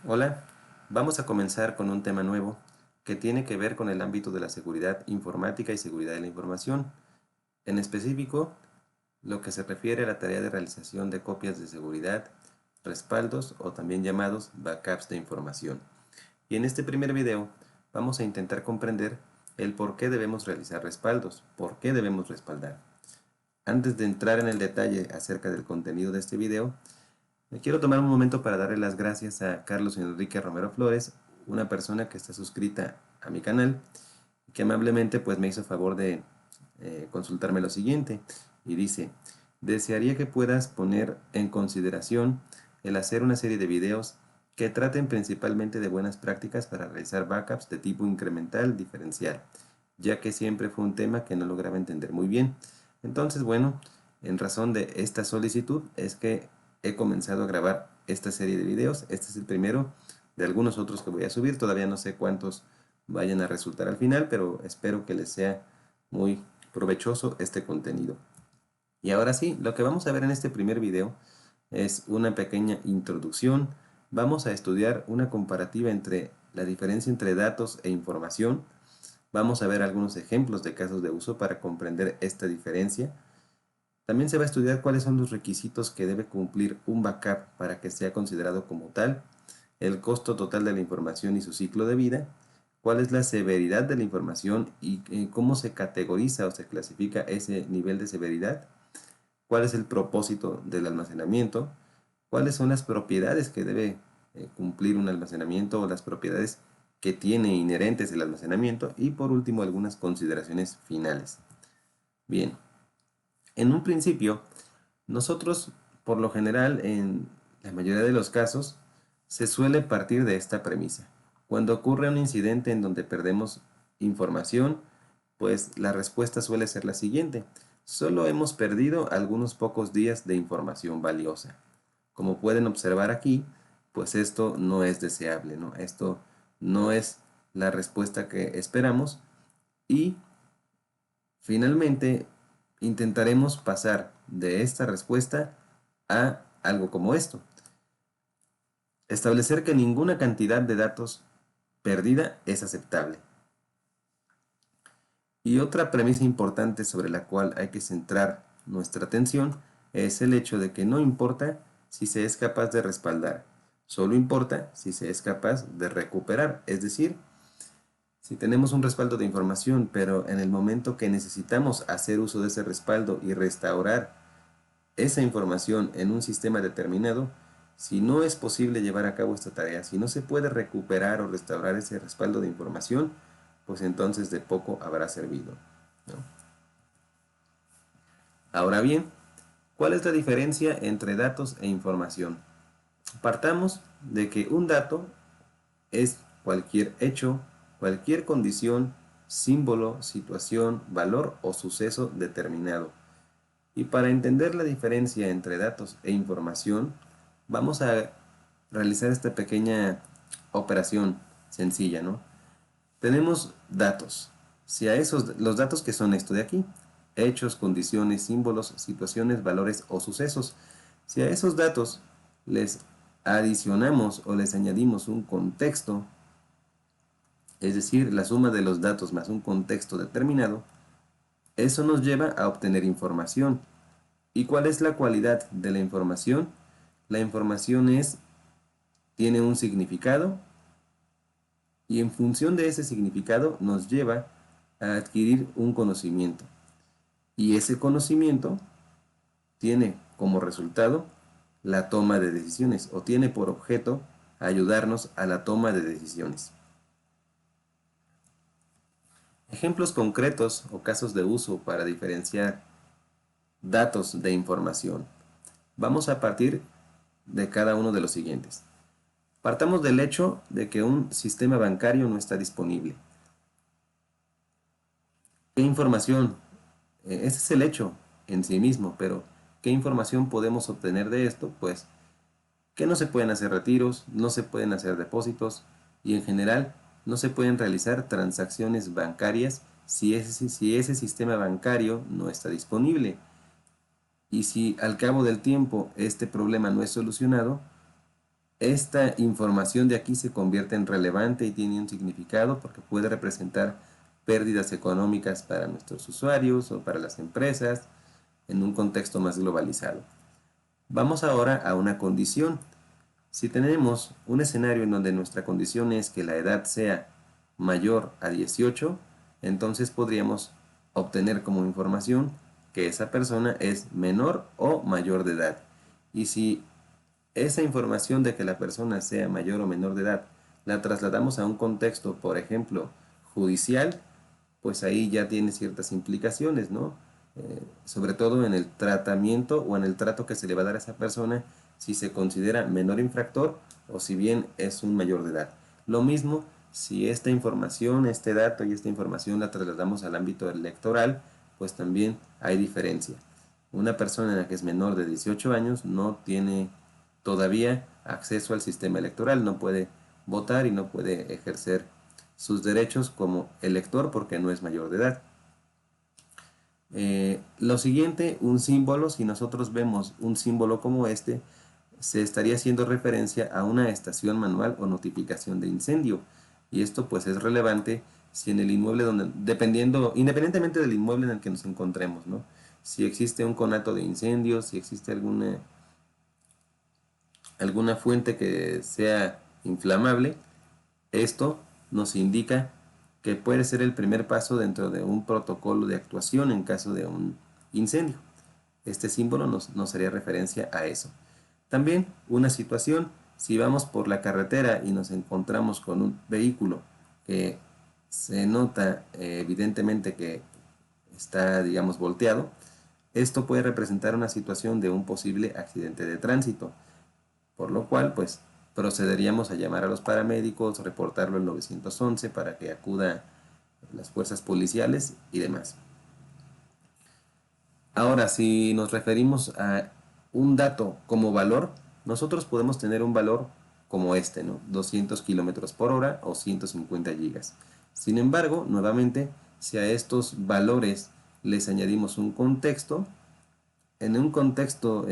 Hola, vamos a comenzar con un tema nuevo que tiene que ver con el ámbito de la seguridad informática y seguridad de la información. En específico, lo que se refiere a la tarea de realización de copias de seguridad, respaldos o también llamados backups de información. Y en este primer video vamos a intentar comprender el por qué debemos realizar respaldos, por qué debemos respaldar. Antes de entrar en el detalle acerca del contenido de este video, me quiero tomar un momento para darle las gracias a Carlos Enrique Romero Flores, una persona que está suscrita a mi canal, que amablemente pues me hizo favor de consultarme lo siguiente, y dice: desearía que puedas poner en consideración el hacer una serie de videos que traten principalmente de buenas prácticas para realizar backups de tipo incremental diferencial, ya que siempre fue un tema que no lograba entender muy bien. Entonces, bueno, en razón de esta solicitud es que he comenzado a grabar esta serie de videos. Este es el primero de algunos otros que voy a subir. Todavía no sé cuántos vayan a resultar al final, pero espero que les sea muy provechoso este contenido. Y ahora sí, lo que vamos a ver en este primer video es una pequeña introducción. Vamos a estudiar una comparativa entre la diferencia entre datos e información. Vamos a ver algunos ejemplos de casos de uso para comprender esta diferencia. También se va a estudiar cuáles son los requisitos que debe cumplir un backup para que sea considerado como tal, el costo total de la información y su ciclo de vida, cuál es la severidad de la información y cómo se categoriza o se clasifica ese nivel de severidad, cuál es el propósito del almacenamiento, cuáles son las propiedades que debe cumplir un almacenamiento o las propiedades que tiene inherentes el almacenamiento y por último algunas consideraciones finales. Bien, en un principio, nosotros por lo general en la mayoría de los casos se suele partir de esta premisa. Cuando ocurre un incidente en donde perdemos información, pues la respuesta suele ser la siguiente: solo hemos perdido algunos pocos días de información valiosa. Como pueden observar aquí, pues esto no es deseable, ¿no? Esto no es la respuesta que esperamos y finalmente intentaremos pasar de esta respuesta a algo como esto: establecer que ninguna cantidad de datos perdida es aceptable. Y otra premisa importante sobre la cual hay que centrar nuestra atención es el hecho de que no importa si se es capaz de respaldar, solo importa si se es capaz de recuperar. Es decir, si tenemos un respaldo de información, pero en el momento que necesitamos hacer uso de ese respaldo y restaurar esa información en un sistema determinado, si no es posible llevar a cabo esta tarea, si no se puede recuperar o restaurar ese respaldo de información, pues entonces de poco habrá servido, ¿no? Ahora bien, ¿cuál es la diferencia entre datos e información? Partamos de que un dato es cualquier hecho, cualquier condición, símbolo, situación, valor o suceso determinado. Y para entender la diferencia entre datos e información, vamos a realizar esta pequeña operación sencilla, ¿no? Tenemos datos. Si a los datos que son esto de aquí: hechos, condiciones, símbolos, situaciones, valores o sucesos. Si a esos datos les adicionamos o les añadimos un contexto, es decir, la suma de los datos más un contexto determinado, eso nos lleva a obtener información. ¿Y cuál es la cualidad de la información? La información tiene un significado y en función de ese significado nos lleva a adquirir un conocimiento. Y ese conocimiento tiene como resultado la toma de decisiones o tiene por objeto ayudarnos a la toma de decisiones. Ejemplos concretos o casos de uso para diferenciar datos de información. Vamos a partir de cada uno de los siguientes. Partamos del hecho de que un sistema bancario no está disponible. ¿Qué información? Ese es el hecho en sí mismo, pero ¿qué información podemos obtener de esto? Pues que no se pueden hacer retiros, no se pueden hacer depósitos y en general no se pueden realizar transacciones bancarias si ese sistema bancario no está disponible. Y si al cabo del tiempo este problema no es solucionado, esta información de aquí se convierte en relevante y tiene un significado porque puede representar pérdidas económicas para nuestros usuarios o para las empresas en un contexto más globalizado. Vamos ahora a una condición. Si tenemos un escenario en donde nuestra condición es que la edad sea mayor a 18, entonces podríamos obtener como información que esa persona es menor o mayor de edad. Y si esa información de que la persona sea mayor o menor de edad la trasladamos a un contexto, por ejemplo, judicial, pues ahí ya tiene ciertas implicaciones, ¿no? Sobre todo en el tratamiento o en el trato que se le va a dar a esa persona si se considera menor infractor o si bien es un mayor de edad. Lo mismo si esta información, este dato y esta información la trasladamos al ámbito electoral, pues también hay diferencia. Una persona que es menor de 18 años no tiene todavía acceso al sistema electoral, no puede votar y no puede ejercer sus derechos como elector porque no es mayor de edad. Lo siguiente, un símbolo, si nosotros vemos un símbolo como este, se estaría haciendo referencia a una estación manual o notificación de incendio. Y esto pues es relevante si en el inmueble donde, independientemente del inmueble en el que nos encontremos, ¿no? Si existe un conato de incendios, si existe alguna fuente que sea inflamable, esto nos indica que puede ser el primer paso dentro de un protocolo de actuación en caso de un incendio. Este símbolo nos haría referencia a eso. También una situación, si vamos por la carretera y nos encontramos con un vehículo que se nota evidentemente que está, digamos, volteado, esto puede representar una situación de un posible accidente de tránsito, por lo cual, pues, procederíamos a llamar a los paramédicos, reportarlo al 911 para que acuda las fuerzas policiales y demás. Ahora, si nos referimos a un dato como valor, nosotros podemos tener un valor como este, ¿no? 200 kilómetros por hora o 150 gigas. Sin embargo, nuevamente, si a estos valores les añadimos un contexto, en un contexto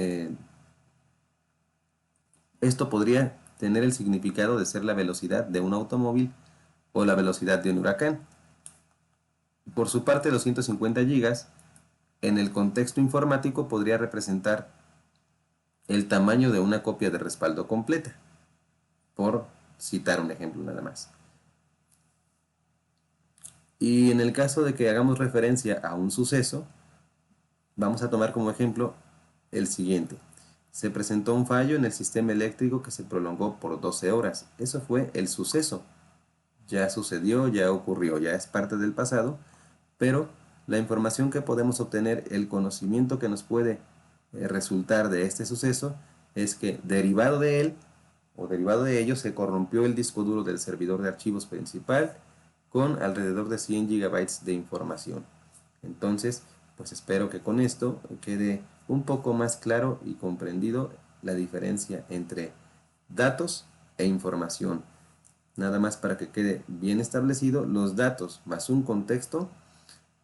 esto podría tener el significado de ser la velocidad de un automóvil o la velocidad de un huracán. Por su parte, los 150 gigas en el contexto informático podría representar el tamaño de una copia de respaldo completa, por citar un ejemplo nada más. Y en el caso de que hagamos referencia a un suceso, vamos a tomar como ejemplo el siguiente. Se presentó un fallo en el sistema eléctrico que se prolongó por 12 horas. Eso fue el suceso. Ya sucedió, ya ocurrió, ya es parte del pasado, pero la información que podemos obtener, el conocimiento que nos puede resultar de este suceso, es que derivado de él o derivado de ello se corrompió el disco duro del servidor de archivos principal con alrededor de 100 gigabytes de información. Entonces, pues espero que con esto quede un poco más claro y comprendido la diferencia entre datos e información. Nada más para que quede bien establecido, los datos más un contexto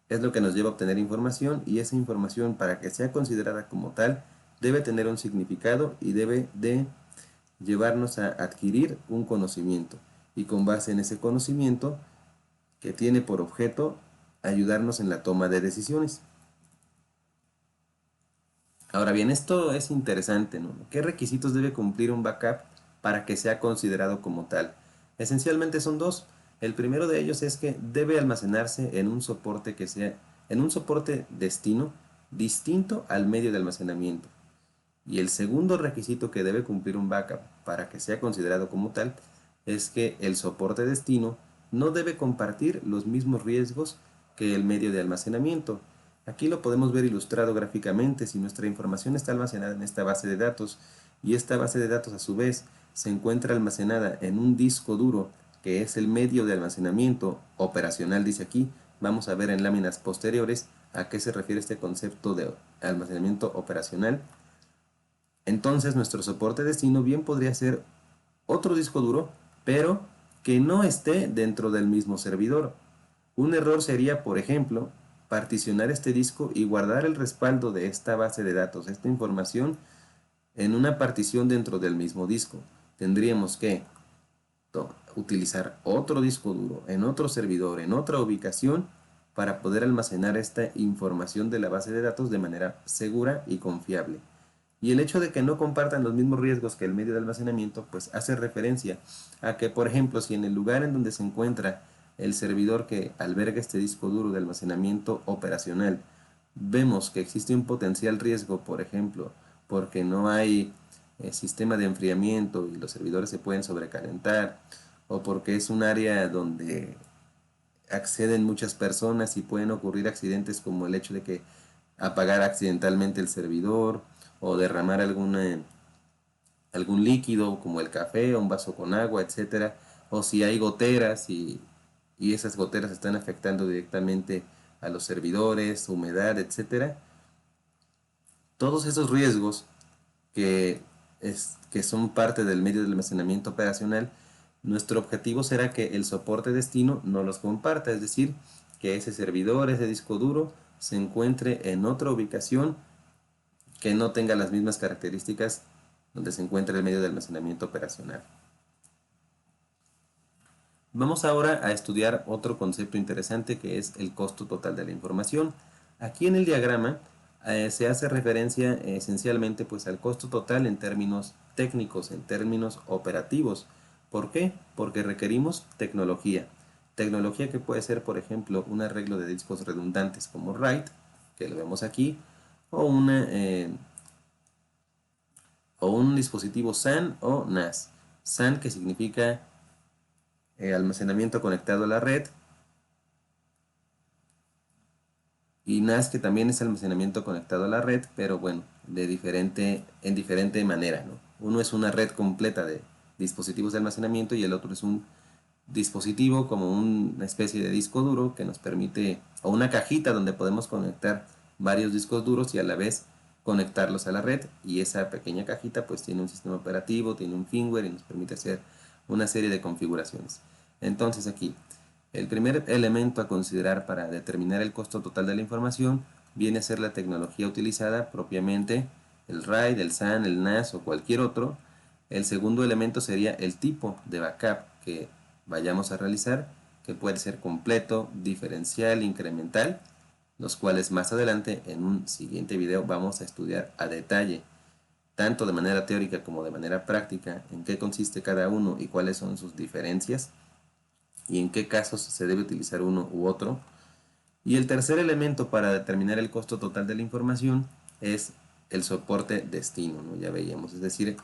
es lo que nos lleva a obtener información y esa información para que sea considerada como tal debe tener un significado y debe de llevarnos a adquirir un conocimiento y con base en ese conocimiento que tiene por objeto ayudarnos en la toma de decisiones. Ahora bien, esto es interesante, ¿no? ¿Qué requisitos debe cumplir un backup para que sea considerado como tal? Esencialmente son dos. El primero de ellos es que debe almacenarse en un soporte que sea, en un soporte destino distinto al medio de almacenamiento. Y el segundo requisito que debe cumplir un backup para que sea considerado como tal es que el soporte destino no debe compartir los mismos riesgos que el medio de almacenamiento. Aquí lo podemos ver ilustrado gráficamente. Si nuestra información está almacenada en esta base de datos y esta base de datos a su vez se encuentra almacenada en un disco duro que es el medio de almacenamiento operacional, dice aquí, vamos a ver en láminas posteriores a qué se refiere este concepto de almacenamiento operacional. Entonces nuestro soporte destino bien podría ser otro disco duro, pero que no esté dentro del mismo servidor. Un error sería, por ejemplo, particionar este disco y guardar el respaldo de esta base de datos, esta información, en una partición dentro del mismo disco. tendríamos que utilizar otro disco duro en otro servidor, en otra ubicación, para poder almacenar esta información de la base de datos de manera segura y confiable. Y el hecho de que no compartan los mismos riesgos que el medio de almacenamiento, pues hace referencia a que, por ejemplo, si en el lugar en donde se encuentra el servidor que alberga este disco duro de almacenamiento operacional, vemos que existe un potencial riesgo, por ejemplo, porque no hay sistema de enfriamiento y los servidores se pueden sobrecalentar, o porque es un área donde acceden muchas personas y pueden ocurrir accidentes como el hecho de que apagar accidentalmente el servidor o derramar algún líquido como el café o un vaso con agua, etcétera, o si hay goteras y esas goteras están afectando directamente a los servidores, humedad, etcétera. Todos esos riesgos que son parte del medio de almacenamiento operacional, nuestro objetivo será que el soporte destino no los comparta, es decir, que ese servidor, ese disco duro, se encuentre en otra ubicación que no tenga las mismas características donde se encuentra el medio de almacenamiento operacional. Vamos ahora a estudiar otro concepto interesante que es el costo total de la información. Aquí en el diagrama se hace referencia esencialmente pues al costo total en términos técnicos, en términos operativos. ¿Por qué? Porque requerimos tecnología. Tecnología que puede ser, por ejemplo, un arreglo de discos redundantes como RAID, que lo vemos aquí, o un dispositivo SAN o NAS. SAN, que significa almacenamiento conectado a la red, y NAS, que también es almacenamiento conectado a la red, pero bueno, en diferente manera, ¿no? Uno es una red completa de dispositivos de almacenamiento y el otro es un dispositivo como una especie de disco duro que nos permite, o una cajita donde podemos conectar varios discos duros y a la vez conectarlos a la red, y esa pequeña cajita pues tiene un sistema operativo, tiene un firmware y nos permite hacer una serie de configuraciones. Entonces aquí, el primer elemento a considerar para determinar el costo total de la información viene a ser la tecnología utilizada propiamente, el RAID, el SAN, el NAS o cualquier otro. El segundo elemento sería el tipo de backup que vayamos a realizar, que puede ser completo, diferencial, incremental, los cuales más adelante en un siguiente video vamos a estudiar a detalle, tanto de manera teórica como de manera práctica, en qué consiste cada uno y cuáles son sus diferencias y en qué casos se debe utilizar uno u otro. Y el tercer elemento para determinar el costo total de la información es el soporte destino, ¿no? Ya veíamos, es decir,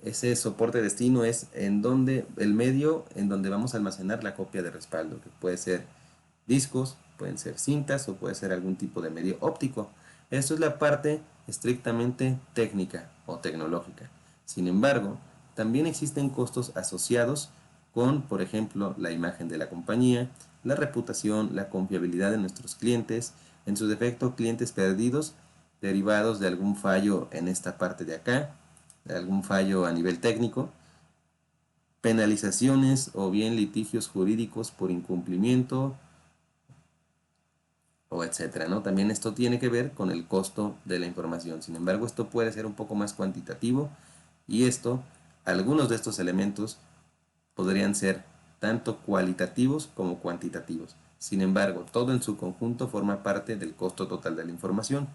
ese soporte destino es el medio en donde vamos a almacenar la copia de respaldo, que puede ser discos, pueden ser cintas o puede ser algún tipo de medio óptico. Esto es la parte estrictamente técnica o tecnológica. Sin embargo, también existen costos asociados con, por ejemplo, la imagen de la compañía, la reputación, la confiabilidad de nuestros clientes, en su defecto clientes perdidos derivados de algún fallo en esta parte de acá, de algún fallo a nivel técnico, penalizaciones o bien litigios jurídicos por incumplimiento o etcétera, ¿no? También esto tiene que ver con el costo de la información. Sin embargo, esto puede ser un poco más cuantitativo y algunos de estos elementos podrían ser tanto cualitativos como cuantitativos. Sin embargo, todo en su conjunto forma parte del costo total de la información.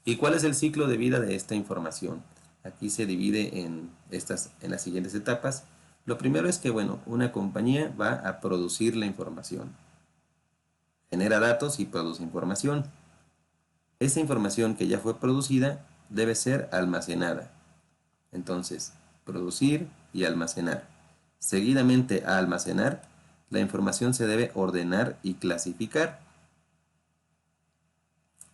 ¿Y cuál es el ciclo de vida de esta información? Aquí se divide en las siguientes etapas. Lo primero es que, bueno, una compañía va a producir la información. Genera datos y produce información. Esa información que ya fue producida debe ser almacenada. Entonces, producir y almacenar. Seguidamente a almacenar, la información se debe ordenar y clasificar.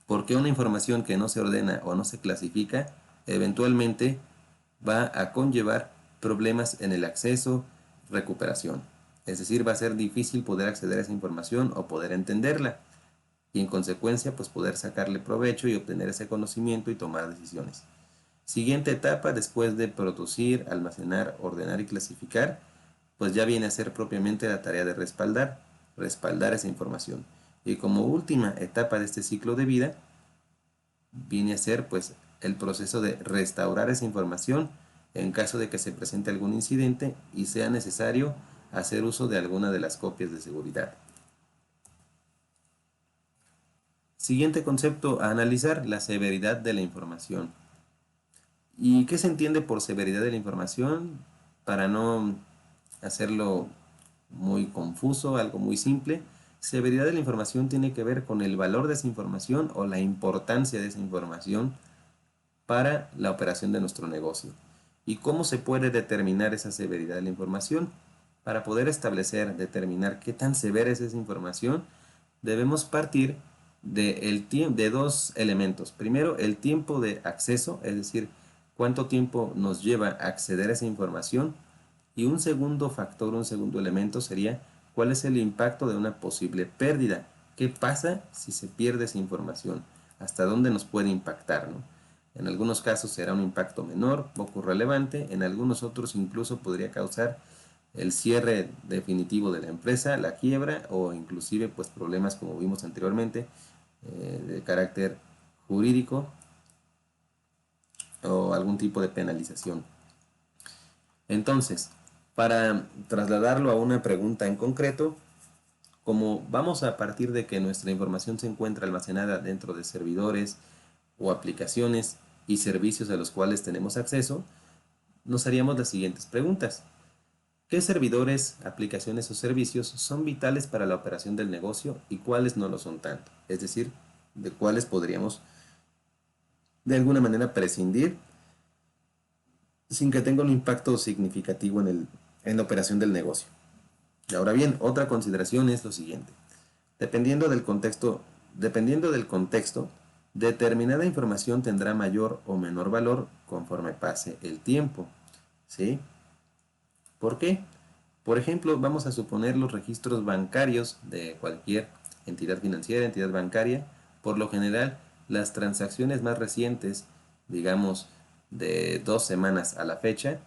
Porque una información que no se ordena o no se clasifica, eventualmente va a conllevar problemas en el acceso, recuperación. Es decir, va a ser difícil poder acceder a esa información o poder entenderla. Y en consecuencia, pues poder sacarle provecho y obtener ese conocimiento y tomar decisiones. Siguiente etapa, después de producir, almacenar, ordenar y clasificar, pues ya viene a ser propiamente la tarea de respaldar esa información. Y como última etapa de este ciclo de vida, viene a ser pues el proceso de restaurar esa información en caso de que se presente algún incidente y sea necesario hacer uso de alguna de las copias de seguridad. Siguiente concepto a analizar: la severidad de la información. ¿Y qué se entiende por severidad de la información? Para no hacerlo muy confuso, algo muy simple, severidad de la información tiene que ver con el valor de esa información o la importancia de esa información para la operación de nuestro negocio. ¿Y cómo se puede determinar esa severidad de la información? Para poder determinar qué tan severa es esa información, debemos partir de dos elementos. Primero, el tiempo de acceso, es decir, cuánto tiempo nos lleva a acceder a esa información. Y un segundo factor, un segundo elemento sería cuál es el impacto de una posible pérdida. ¿Qué pasa si se pierde esa información? ¿Hasta dónde nos puede impactar, ¿no? En algunos casos será un impacto menor, poco relevante, en algunos otros incluso podría causar el cierre definitivo de la empresa, la quiebra o inclusive pues problemas como vimos anteriormente de carácter jurídico o algún tipo de penalización. Entonces, para trasladarlo a una pregunta en concreto, como vamos a partir de que nuestra información se encuentra almacenada dentro de servidores o aplicaciones y servicios a los cuales tenemos acceso, nos haríamos las siguientes preguntas. ¿Qué servidores, aplicaciones o servicios son vitales para la operación del negocio y cuáles no lo son tanto? Es decir, de cuáles podríamos de alguna manera prescindir sin que tenga un impacto significativo en la operación del negocio. Ahora bien, otra consideración es lo siguiente. Dependiendo del contexto, determinada información tendrá mayor o menor valor conforme pase el tiempo. ¿Sí? ¿Por qué? Por ejemplo, vamos a suponer los registros bancarios de cualquier entidad financiera, entidad bancaria. Por lo general, las transacciones más recientes, digamos de 2 semanas a la fecha,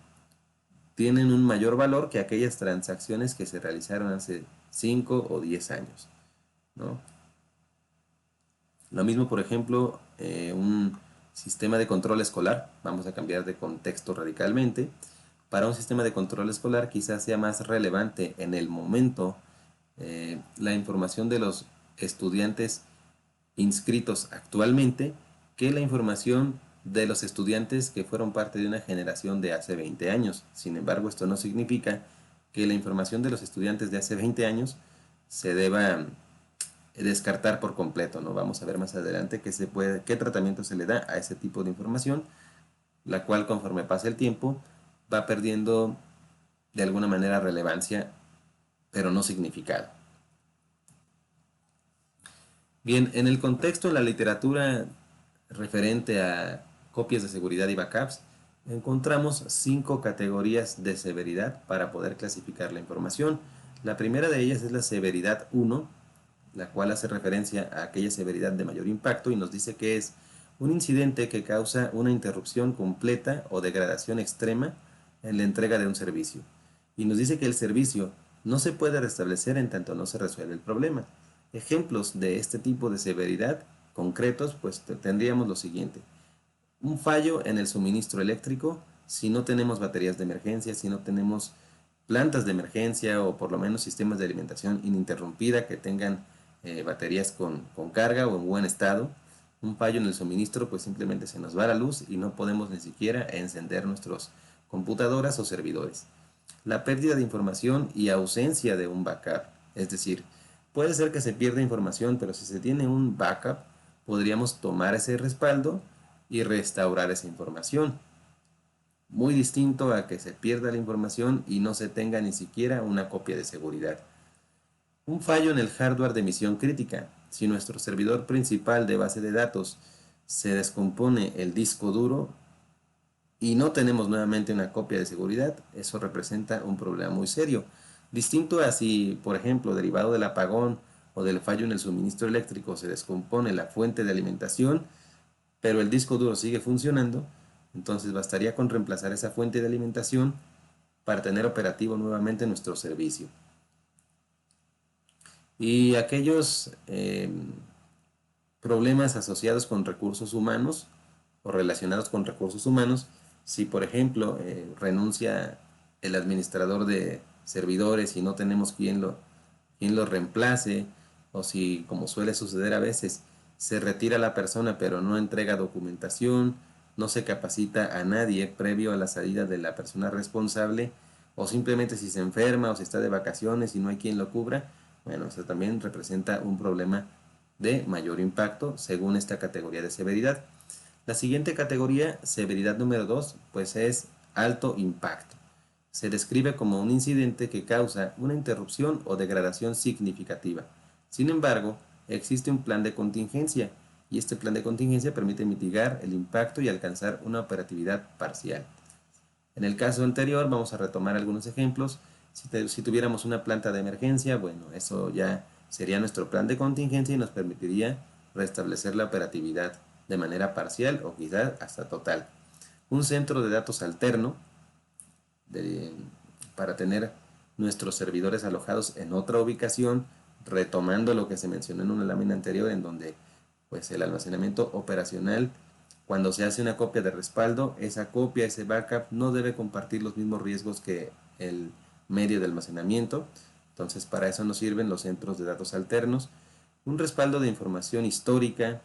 tienen un mayor valor que aquellas transacciones que se realizaron hace 5 o 10 años, ¿no? Lo mismo, por ejemplo, un sistema de control escolar. Vamos a cambiar de contexto radicalmente. Para un sistema de control escolar quizás sea más relevante en el momento la información de los estudiantes inscritos actualmente que la información de los estudiantes que fueron parte de una generación de hace 20 años. Sin embargo, esto no significa que la información de los estudiantes de hace 20 años se deba descartar por completo, ¿no? Vamos a ver más adelante qué tratamiento se le da a ese tipo de información, la cual conforme pasa el tiempo va perdiendo de alguna manera relevancia, pero no significado. Bien, en el contexto de la literatura referente a copias de seguridad y backups, encontramos 5 categorías de severidad para poder clasificar la información. La primera de ellas es la severidad 1, la cual hace referencia a aquella severidad de mayor impacto y nos dice que es un incidente que causa una interrupción completa o degradación extrema en la entrega de un servicio. Y nos dice que el servicio no se puede restablecer en tanto no se resuelve el problema. Ejemplos de este tipo de severidad concretos, pues tendríamos lo siguiente. Un fallo en el suministro eléctrico, si no tenemos baterías de emergencia, si no tenemos plantas de emergencia o por lo menos sistemas de alimentación ininterrumpida que tengan baterías con carga o en buen estado. Un fallo en el suministro, pues simplemente se nos va la luz y no podemos ni siquiera encender nuestras computadoras o servidores. La pérdida de información y ausencia de un backup, es decir, puede ser que se pierda información, pero si se tiene un backup, podríamos tomar ese respaldo y restaurar esa información. Muy distinto a que se pierda la información y no se tenga ni siquiera una copia de seguridad. Un fallo en el hardware de misión crítica. Si nuestro servidor principal de base de datos se descompone el disco duro y no tenemos nuevamente una copia de seguridad, eso representa un problema muy serio. Distinto a si, por ejemplo, derivado del apagón o del fallo en el suministro eléctrico se descompone la fuente de alimentación, pero el disco duro sigue funcionando, entonces bastaría con reemplazar esa fuente de alimentación para tener operativo nuevamente nuestro servicio. Y aquellos problemas asociados con recursos humanos o relacionados con recursos humanos Si por ejemplo renuncia el administrador de servidores y no tenemos quien lo reemplace, o si, como suele suceder a veces, se retira la persona pero no entrega documentación, no se capacita a nadie previo a la salida de la persona responsable, o simplemente si se enferma o si está de vacaciones y no hay quien lo cubra, bueno, eso también representa un problema de mayor impacto según esta categoría de severidad. La siguiente categoría, severidad número 2, pues es alto impacto. Se describe como un incidente que causa una interrupción o degradación significativa. Sin embargo, existe un plan de contingencia y este plan de contingencia permite mitigar el impacto y alcanzar una operatividad parcial. En el caso anterior vamos a retomar algunos ejemplos. Si tuviéramos una planta de emergencia, bueno, eso ya sería nuestro plan de contingencia y nos permitiría restablecer la operatividad de manera parcial o quizás hasta total. Un centro de datos alterno de, para tener nuestros servidores alojados en otra ubicación, retomando lo que se mencionó en una lámina anterior, en donde pues el almacenamiento operacional, cuando se hace una copia de respaldo, esa copia, ese backup, no debe compartir los mismos riesgos que el medio de almacenamiento. Entonces, para eso nos sirven los centros de datos alternos. Un respaldo de información histórica.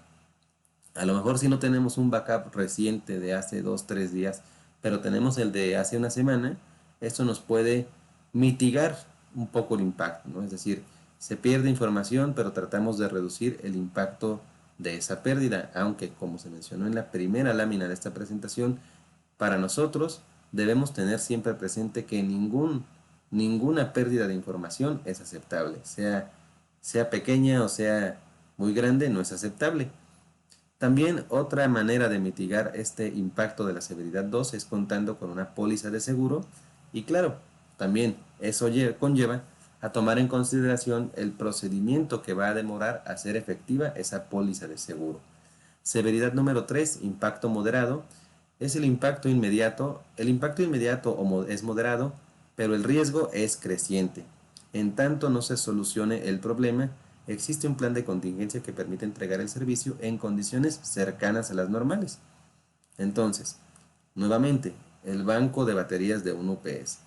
A lo mejor si no tenemos un backup reciente de hace 2, 3 días, pero tenemos el de hace una semana, esto nos puede mitigar un poco el impacto, ¿no? Es decir, se pierde información, pero tratamos de reducir el impacto de esa pérdida, aunque como se mencionó en la primera lámina de esta presentación, para nosotros debemos tener siempre presente que ninguna pérdida de información es aceptable, sea pequeña o sea muy grande, no es aceptable. También otra manera de mitigar este impacto de la severidad 2 es contando con una póliza de seguro y claro, también eso conlleva a tomar en consideración el procedimiento que va a demorar a ser efectiva esa póliza de seguro. Severidad número 3, impacto moderado, es el impacto inmediato. El impacto inmediato es moderado, pero el riesgo es creciente. En tanto no se solucione el problema, existe un plan de contingencia que permite entregar el servicio en condiciones cercanas a las normales. Entonces, nuevamente, el banco de baterías de un UPS.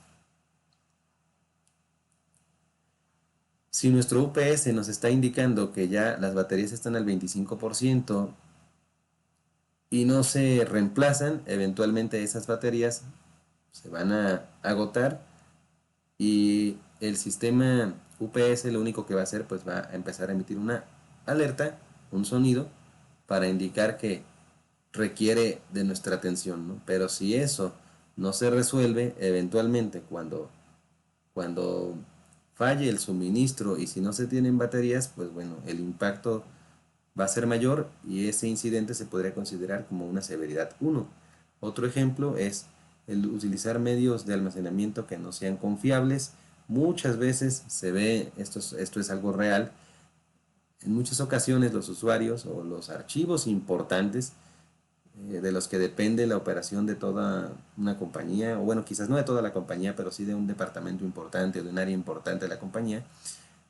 Si nuestro UPS nos está indicando que ya las baterías están al 25%, y no se reemplazan, eventualmente esas baterías se van a agotar y el sistema UPS lo único que va a hacer pues va a empezar a emitir una alerta, un sonido para indicar que requiere de nuestra atención, ¿no? Pero si eso no se resuelve, eventualmente cuando falle el suministro y si no se tienen baterías, pues bueno, el impacto va a ser mayor y ese incidente se podría considerar como una severidad 1. Otro ejemplo es el utilizar medios de almacenamiento que no sean confiables. Muchas veces se ve, esto es algo real, en muchas ocasiones los usuarios o los archivos importantes de los que depende la operación de toda una compañía, o bueno, quizás no de toda la compañía, pero sí de un departamento importante o de un área importante de la compañía,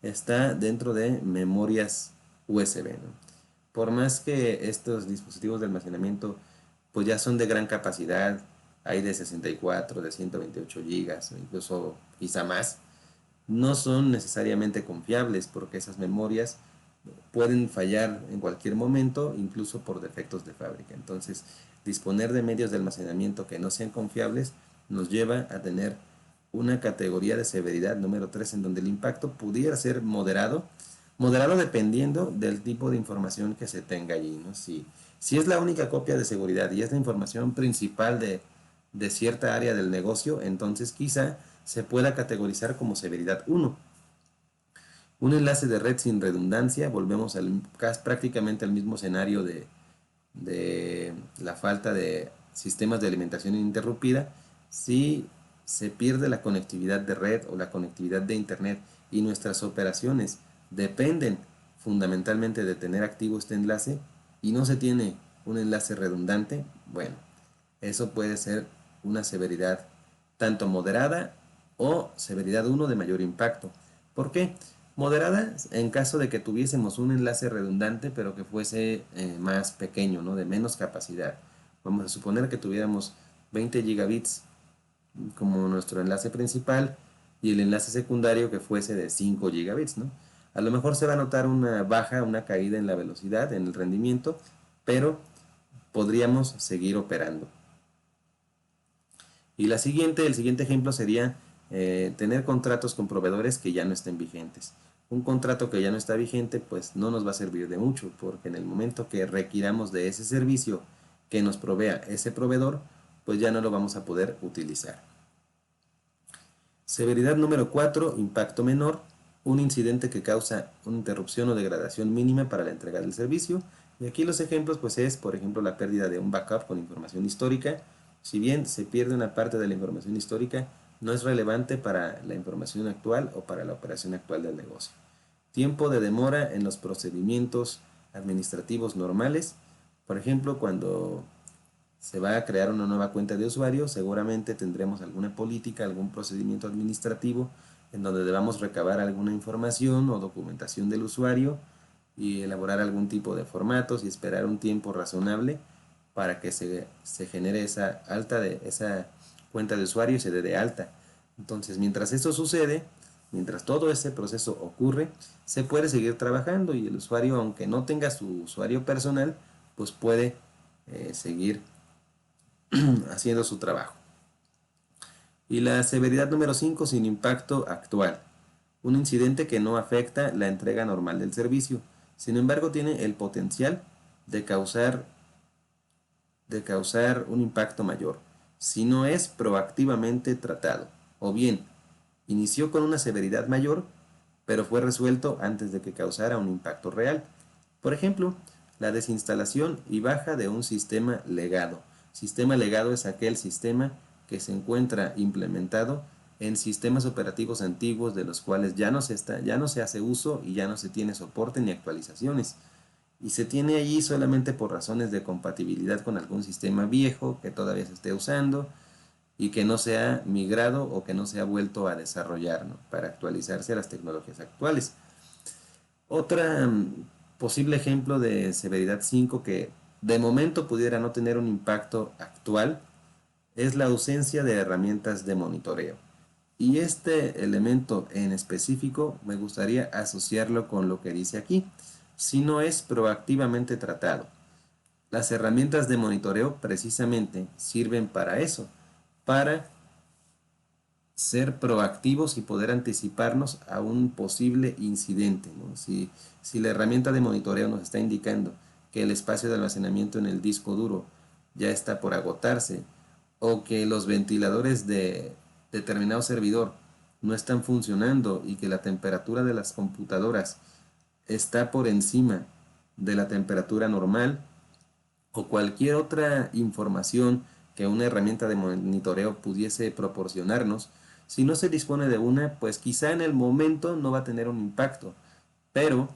está dentro de memorias USB, ¿no? Por más que estos dispositivos de almacenamiento pues ya son de gran capacidad, hay de 64, de 128 gigas, o incluso quizá más, no son necesariamente confiables porque esas memorias pueden fallar en cualquier momento, incluso por defectos de fábrica. Entonces, disponer de medios de almacenamiento que no sean confiables nos lleva a tener una categoría de severidad número 3 en donde el impacto pudiera ser moderado dependiendo del tipo de información que se tenga allí, ¿no? Si es la única copia de seguridad y es la información principal de cierta área del negocio, entonces quizá se pueda categorizar como severidad 1. Un enlace de red sin redundancia, volvemos prácticamente al mismo escenario de la falta de sistemas de alimentación ininterrumpida. Si se pierde la conectividad de red o la conectividad de internet y nuestras operaciones dependen fundamentalmente de tener activo este enlace y no se tiene un enlace redundante, bueno, eso puede ser una severidad tanto moderada o severidad 1 de mayor impacto. ¿Por qué? Moderada en caso de que tuviésemos un enlace redundante pero que fuese más pequeño, ¿no? De menos capacidad. Vamos a suponer que tuviéramos 20 gigabits como nuestro enlace principal y el enlace secundario que fuese de 5 gigabits, ¿no? A lo mejor se va a notar una baja, una caída en la velocidad, en el rendimiento, pero podríamos seguir operando. Y el siguiente ejemplo sería tener contratos con proveedores que ya no estén vigentes. Un contrato que ya no está vigente pues no nos va a servir de mucho, porque en el momento que requiramos de ese servicio que nos provea ese proveedor, pues ya no lo vamos a poder utilizar. Severidad número 4, impacto menor, un incidente que causa una interrupción o degradación mínima para la entrega del servicio. Y aquí los ejemplos pues es, por ejemplo, la pérdida de un backup con información histórica. Si bien se pierde una parte de la información histórica, no es relevante para la información actual o para la operación actual del negocio. Tiempo de demora en los procedimientos administrativos normales. Por ejemplo, cuando se va a crear una nueva cuenta de usuario, seguramente tendremos alguna política, algún procedimiento administrativo en donde debamos recabar alguna información o documentación del usuario y elaborar algún tipo de formatos y esperar un tiempo razonable para que se genere esa cuenta de usuario y se dé de alta. Entonces, mientras eso sucede, mientras todo ese proceso ocurre, se puede seguir trabajando y el usuario, aunque no tenga su usuario personal, pues puede seguir haciendo su trabajo. Y la severidad número 5, sin impacto actual. Un incidente que no afecta la entrega normal del servicio, sin embargo tiene el potencial de causar un impacto mayor, si no es proactivamente tratado, o bien inició con una severidad mayor, pero fue resuelto antes de que causara un impacto real. Por ejemplo, la desinstalación y baja de un sistema legado. Sistema legado es aquel sistema que se encuentra implementado en sistemas operativos antiguos de los cuales ya no se hace uso y ya no se tiene soporte ni actualizaciones. Y se tiene allí solamente por razones de compatibilidad con algún sistema viejo que todavía se esté usando y que no se ha migrado o que no se ha vuelto a desarrollar, ¿no?, para actualizarse a las tecnologías actuales. Otra posible ejemplo de severidad 5 que de momento pudiera no tener un impacto actual es la ausencia de herramientas de monitoreo. Y este elemento en específico me gustaría asociarlo con lo que dice aquí, si no es proactivamente tratado. Las herramientas de monitoreo precisamente sirven para eso, para ser proactivos y poder anticiparnos a un posible incidente, ¿no? Si la herramienta de monitoreo nos está indicando que el espacio de almacenamiento en el disco duro ya está por agotarse o que los ventiladores de determinado servidor no están funcionando y que la temperatura de las computadoras está por encima de la temperatura normal o cualquier otra información que una herramienta de monitoreo pudiese proporcionarnos, si no se dispone de una, pues quizá en el momento no va a tener un impacto, pero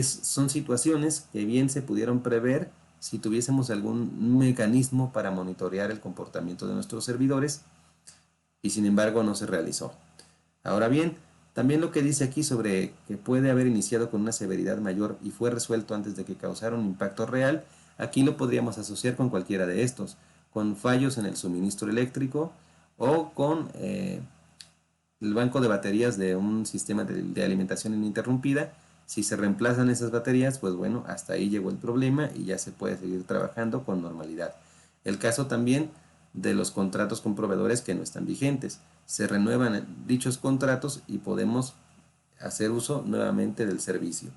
son situaciones que bien se pudieron prever si tuviésemos algún mecanismo para monitorear el comportamiento de nuestros servidores y sin embargo no se realizó. Ahora bien, también lo que dice aquí sobre que puede haber iniciado con una severidad mayor y fue resuelto antes de que causara un impacto real, aquí lo podríamos asociar con cualquiera de estos, con fallos en el suministro eléctrico o con el banco de baterías de un sistema de alimentación ininterrumpida. Si se reemplazan esas baterías, pues bueno, hasta ahí llegó el problema y ya se puede seguir trabajando con normalidad. El caso también de los contratos con proveedores que no están vigentes. Se renuevan dichos contratos y podemos hacer uso nuevamente del servicio.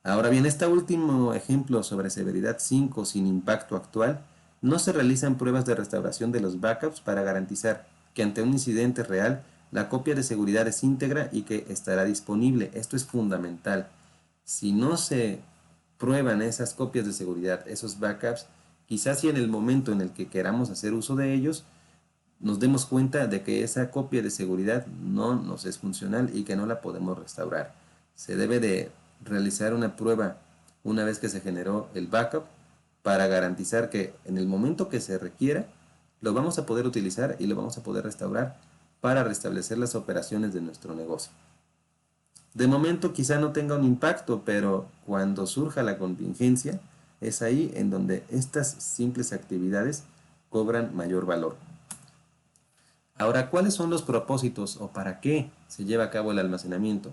Ahora bien, este último ejemplo sobre severidad 5 sin impacto actual, no se realizan pruebas de restauración de los backups para garantizar que ante un incidente real la copia de seguridad es íntegra y que estará disponible. Esto es fundamental. Si no se prueban esas copias de seguridad, esos backups, quizás si en el momento en el que queramos hacer uso de ellos, nos demos cuenta de que esa copia de seguridad no nos es funcional y que no la podemos restaurar. Se debe de realizar una prueba una vez que se generó el backup para garantizar que en el momento que se requiera lo vamos a poder utilizar y lo vamos a poder restaurar para restablecer las operaciones de nuestro negocio. De momento quizá no tenga un impacto, pero cuando surja la contingencia es ahí en donde estas simples actividades cobran mayor valor. Ahora, ¿cuáles son los propósitos o para qué se lleva a cabo el almacenamiento?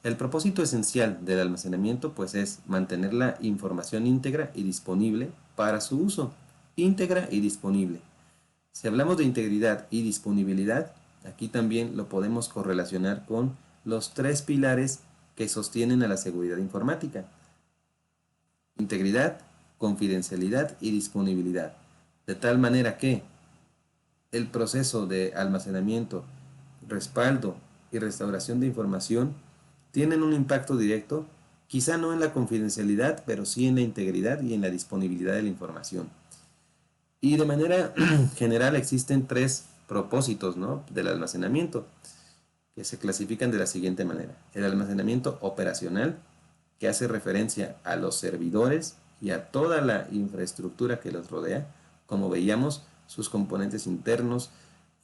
El propósito esencial del almacenamiento pues es mantener la información íntegra y disponible para su uso. Íntegra y disponible. Si hablamos de integridad y disponibilidad, aquí también lo podemos correlacionar con los tres pilares que sostienen a la seguridad informática. Integridad, confidencialidad y disponibilidad. De tal manera que el proceso de almacenamiento, respaldo y restauración de información tienen un impacto directo, quizá no en la confidencialidad, pero sí en la integridad y en la disponibilidad de la información. Y de manera general existen tres propósitos, ¿no?, del almacenamiento, que se clasifican de la siguiente manera. El almacenamiento operacional, que hace referencia a los servidores y a toda la infraestructura que los rodea, como veíamos, sus componentes internos,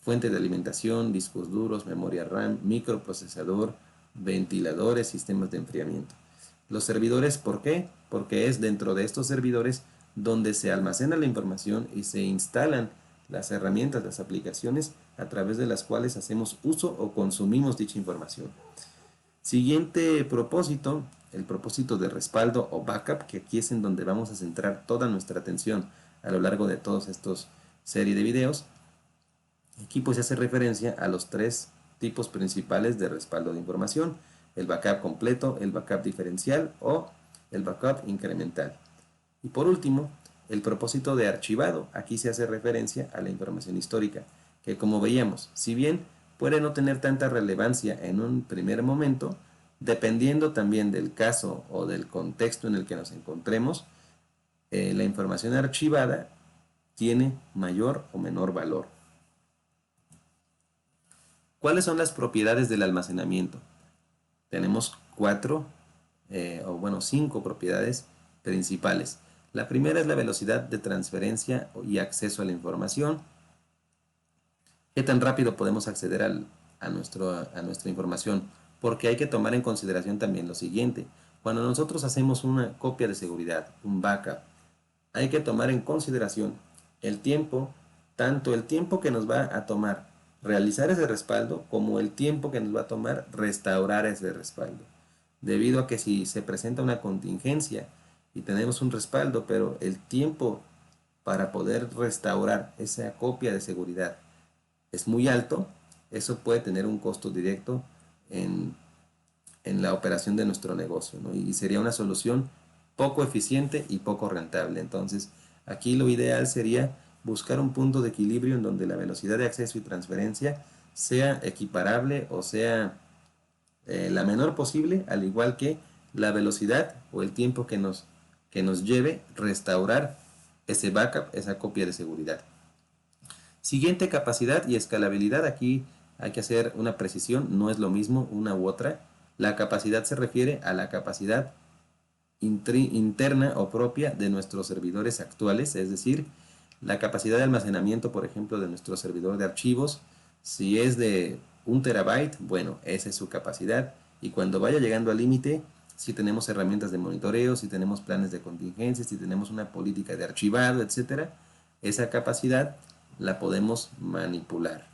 fuente de alimentación, discos duros, memoria RAM, microprocesador, ventiladores, sistemas de enfriamiento. Los servidores, ¿por qué? Porque es dentro de estos servidores donde se almacena la información y se instalan las herramientas, las aplicaciones a través de las cuales hacemos uso o consumimos dicha información. Siguiente propósito, el propósito de respaldo o backup, que aquí es en donde vamos a centrar toda nuestra atención a lo largo de todos estos serie de videos. Aquí pues se hace referencia a los tres tipos principales de respaldo de información: el backup completo, el backup diferencial o el backup incremental. Y por último, el propósito de archivado. Aquí se hace referencia a la información histórica, que como veíamos, si bien puede no tener tanta relevancia en un primer momento, dependiendo también del caso o del contexto en el que nos encontremos, la información archivada tiene mayor o menor valor. ¿Cuáles son las propiedades del almacenamiento? Tenemos cinco propiedades principales. La primera es la velocidad de transferencia y acceso a la información. ¿Qué tan rápido podemos acceder a nuestra información? Porque hay que tomar en consideración también lo siguiente. Cuando nosotros hacemos una copia de seguridad, un backup, hay que tomar en consideración el tiempo, tanto el tiempo que nos va a tomar realizar ese respaldo como el tiempo que nos va a tomar restaurar ese respaldo. Debido a que si se presenta una contingencia y tenemos un respaldo, pero el tiempo para poder restaurar esa copia de seguridad es muy alto, eso puede tener un costo directo en la operación de nuestro negocio, ¿no? Y sería una solución poco eficiente y poco rentable. Entonces, aquí lo ideal sería buscar un punto de equilibrio en donde la velocidad de acceso y transferencia sea equiparable o sea la menor posible, al igual que la velocidad o el tiempo que nos lleve restaurar ese backup, esa copia de seguridad. Siguiente, capacidad y escalabilidad. Aquí hay que hacer una precisión, no es lo mismo una u otra. La capacidad se refiere a la capacidad interna o propia de nuestros servidores actuales, es decir, la capacidad de almacenamiento, por ejemplo, de nuestro servidor de archivos. Si es de 1 terabyte, bueno, esa es su capacidad, y cuando vaya llegando al límite, si tenemos herramientas de monitoreo, si tenemos planes de contingencia, si tenemos una política de archivado, etcétera, esa capacidad la podemos manipular.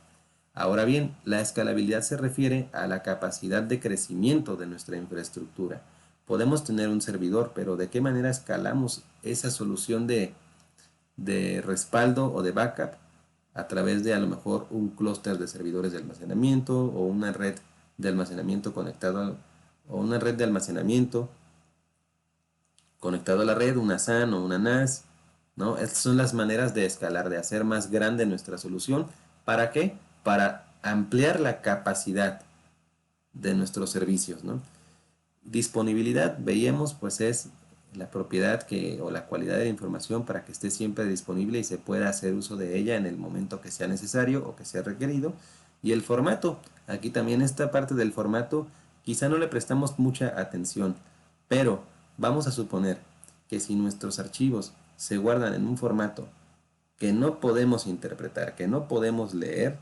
Ahora bien, la escalabilidad se refiere a la capacidad de crecimiento de nuestra infraestructura. Podemos tener un servidor, pero ¿de qué manera escalamos esa solución de respaldo o de backup? A través de a lo mejor un clúster de servidores de almacenamiento o una red de almacenamiento conectado o una red de almacenamiento conectado a la red, una SAN o una NAS, ¿no? Estas son las maneras de escalar, de hacer más grande nuestra solución. ¿Para qué? Para ampliar la capacidad de nuestros servicios, ¿no? Disponibilidad, veíamos, pues es la propiedad o la cualidad de la información para que esté siempre disponible y se pueda hacer uso de ella en el momento que sea necesario o que sea requerido. Y el formato, aquí también esta parte del formato quizá no le prestamos mucha atención, pero vamos a suponer que si nuestros archivos se guardan en un formato que no podemos interpretar, que no podemos leer,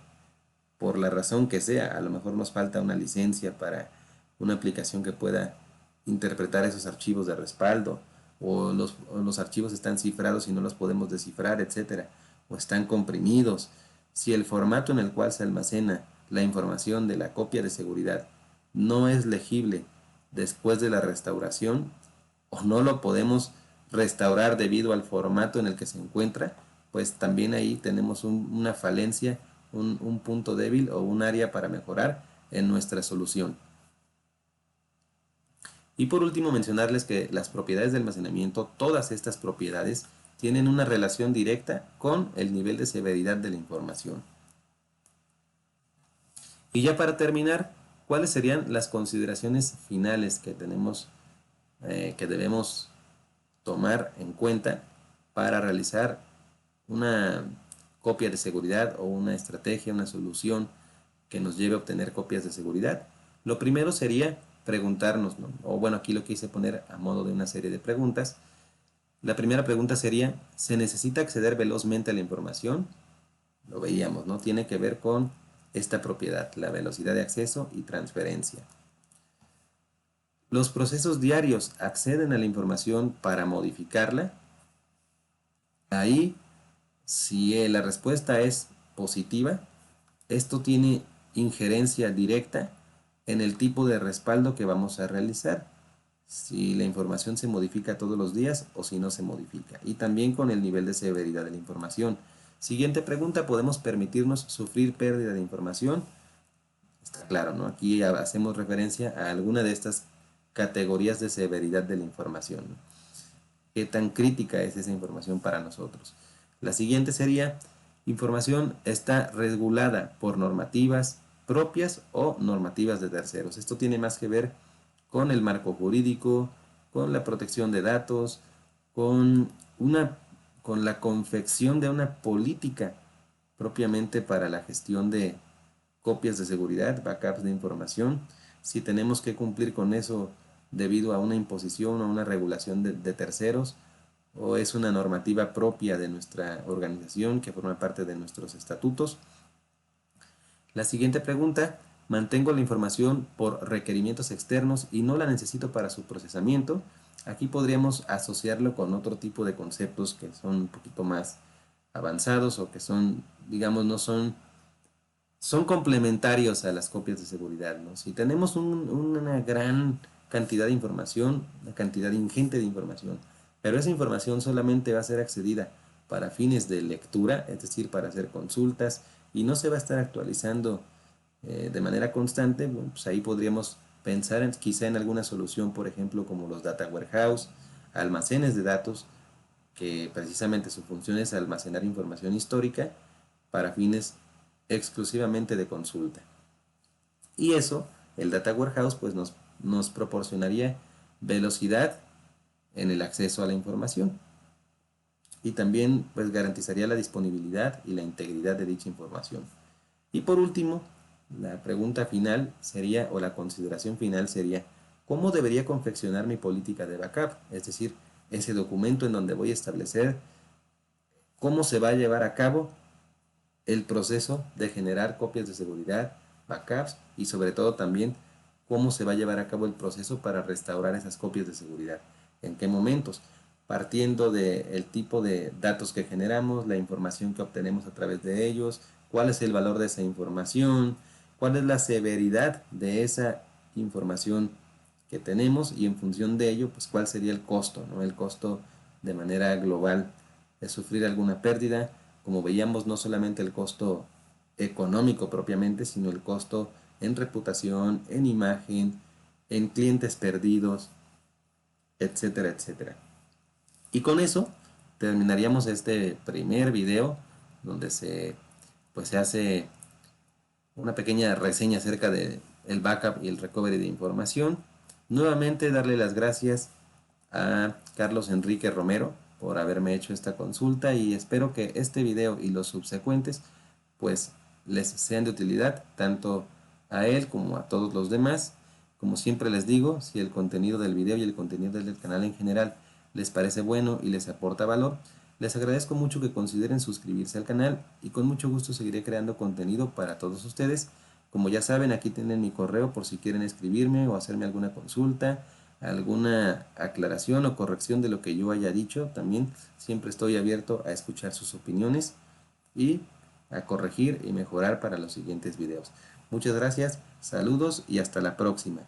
por la razón que sea, a lo mejor nos falta una licencia para una aplicación que pueda interpretar esos archivos de respaldo, o los archivos están cifrados y no los podemos descifrar, etcétera. o están comprimidos, si el formato en el cual se almacena la información de la copia de seguridad no es legible después de la restauración o no lo podemos restaurar debido al formato en el que se encuentra, pues también ahí tenemos una falencia, un punto débil o un área para mejorar en nuestra solución. Y por último mencionarles que las propiedades de almacenamiento, todas estas propiedades, tienen una relación directa con el nivel de severidad de la información. Y ya para terminar, ¿cuáles serían las consideraciones finales que que debemos tomar en cuenta para realizar una copia de seguridad o una estrategia, una solución que nos lleve a obtener copias de seguridad? Lo primero sería preguntarnos, ¿no? O bueno, aquí lo quise poner a modo de una serie de preguntas. La primera pregunta sería, ¿se necesita acceder velozmente a la información? Lo veíamos, ¿no? Tiene que ver con esta propiedad, la velocidad de acceso y transferencia. ¿Los procesos diarios acceden a la información para modificarla? Ahí, si la respuesta es positiva, esto tiene injerencia directa en el tipo de respaldo que vamos a realizar, si la información se modifica todos los días o si no se modifica, y también con el nivel de severidad de la información. Siguiente pregunta, ¿podemos permitirnos sufrir pérdida de información? Está claro, ¿no? Aquí hacemos referencia a alguna de estas categorías de severidad de la información, ¿no? ¿Qué tan crítica es esa información para nosotros? La siguiente sería, información está regulada por normativas propias o normativas de terceros. Esto tiene más que ver con el marco jurídico, con la protección de datos, con, con la confección de una política propiamente para la gestión de copias de seguridad, backups de información. Si tenemos que cumplir con eso debido a una imposición o una regulación de terceros, o es una normativa propia de nuestra organización que forma parte de nuestros estatutos. La siguiente pregunta, mantengo la información por requerimientos externos y no la necesito para su procesamiento. Aquí podríamos asociarlo con otro tipo de conceptos que son un poquito más avanzados o que son, digamos, no son, son complementarios a las copias de seguridad, ¿no? Si tenemos una gran cantidad de información, una cantidad ingente de información, pero esa información solamente va a ser accedida para fines de lectura, es decir, para hacer consultas, y no se va a estar actualizando de manera constante, bueno, pues ahí podríamos pensar quizá en alguna solución, por ejemplo, como los data warehouse, almacenes de datos, que precisamente su función es almacenar información histórica para fines exclusivamente de consulta. Y eso, el data warehouse, pues nos proporcionaría velocidad en el acceso a la información y también pues garantizaría la disponibilidad y la integridad de dicha información. Y por último, la pregunta final sería, o la consideración final sería, ¿cómo debería confeccionar mi política de backup? Es decir, ese documento en donde voy a establecer cómo se va a llevar a cabo el proceso de generar copias de seguridad, backups y sobre todo también cómo se va a llevar a cabo el proceso para restaurar esas copias de seguridad. ¿En qué momentos? Partiendo del tipo de datos que generamos, la información que obtenemos a través de ellos, cuál es el valor de esa información, cuál es la severidad de esa información que tenemos y en función de ello, pues cuál sería el costo, ¿no? El costo de manera global de sufrir alguna pérdida. Como veíamos, no solamente el costo económico propiamente, sino el costo en reputación, en imagen, en clientes perdidos, etcétera, etcétera. Y con eso terminaríamos este primer video donde se hace una pequeña reseña acerca de el backup y el recovery de información. Nuevamente darle las gracias a Carlos Enrique Romero por haberme hecho esta consulta y espero que este video y los subsecuentes pues les sean de utilidad tanto a él como a todos los demás. Como siempre les digo, si el contenido del video y el contenido del canal en general les parece bueno y les aporta valor, les agradezco mucho que consideren suscribirse al canal y con mucho gusto seguiré creando contenido para todos ustedes. Como ya saben, aquí tienen mi correo por si quieren escribirme o hacerme alguna consulta, alguna aclaración o corrección de lo que yo haya dicho. También siempre estoy abierto a escuchar sus opiniones. y a corregir y mejorar para los siguientes videos. Muchas gracias, saludos y hasta la próxima.